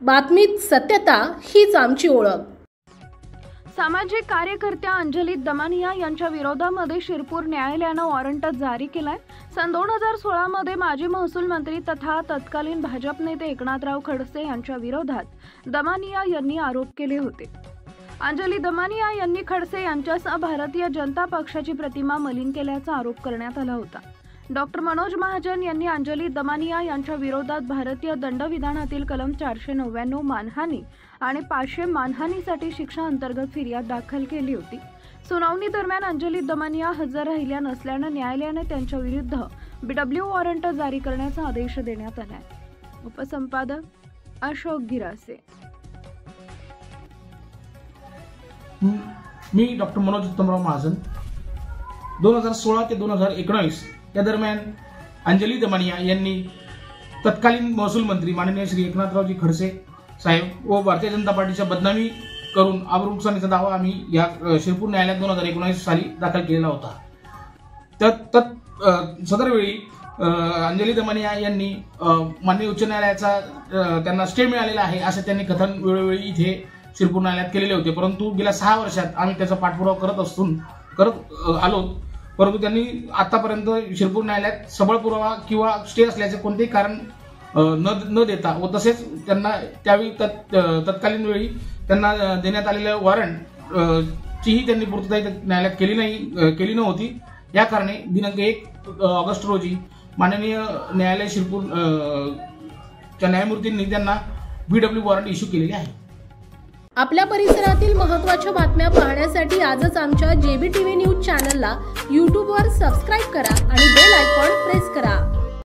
बातमीत सत्यता हीच आमची ओळख। सामाजिक कार्यकर्त्या अंजली दमानिया यांच्या विरोधामध्ये शिरपूर न्यायालयानं वॉरंट जारी केलाय। सन 2016 मध्ये माजी महसूल मंत्री तथा तत्कालीन भाजप नेते एकनाथराव खडसे यांच्या विरोधात दमानिया यांनी आरोप केले होते। अंजली दमानिया यांनी खडसे यांच्यासह भारतीय जनता पक्षाची प्रतिमा मलिन केल्याचा आरोप करण्यात आला होता। डॉक्टर मनोज महाजन यांनी अंजली दमानिया यांच्या विरोधात भारतीय दंडविधानातील कलम 499 मानहानी आणि 500 मानहानीसाठी शिक्षा अंतर्गत फिर्याद दाखल केली होती। सुनावणी दरम्यान अंजली दमानिया हजर राहिल्या नसल्याने न्यायालयाने त्यांच्या विरुद्ध BW वॉरंट जारी करण्याचा आदेश देण्यात आला आहे। उपसंपादक अशोक गिरासे। मी डॉक्टर मनोज उत्तमराव महाजन 2016 ते 2019 या दरम्यान अंजली दमानिया यांनी तत्कालीन महसूल मंत्री माननीय श्री एकनाथरावजी खडसे साहेब व भारतीय जनता पार्टीच्या बदनामी करून आबरू नुकसानीचा दावा आम्ही या शिरपूर न्यायालयात 2019 साली दाखल केलेला होता। सदर वेळी अंजली दमानिया यांनी माननीय उच्च न्यायालयाचा त्यांना स्टे मिळालेला आहे असे त्यांनी कथन वेळोवेळी इथे शिरपूर न्यायालयात केलेले होते, परंतु गेल्या 6 वर्षात आम्ही त्याचा पाठपुरावा करत आलो, परंतु त्यांनी आतापर्यंत शिरपूर न्यायालयात सबळ पुरावा किंवा स्टे असल्याचे कोणतेही कारण न देता व तसेच त्यांना त्यावेळी तत्कालीन वेळी त्यांना देण्यात आलेल्या वॉरंट चीही त्यांनी पूर्तता न्यायालयात केली नव्हती। या कारणे दिनांक 1 ऑगस्ट रोजी माननीय न्यायालय शिरपूर च्या न्यायमूर्तींनी त्यांना BW वॉरंट इश्यू केलेले आहे। आपल्या परिसरातील महत्त्वाच्या बातम्या पाहण्यासाठी आजच आमच्या JBTV न्यूज चॅनलला YouTube वर सबस्क्राइब करा आणि बेल आयकॉन प्रेस करा।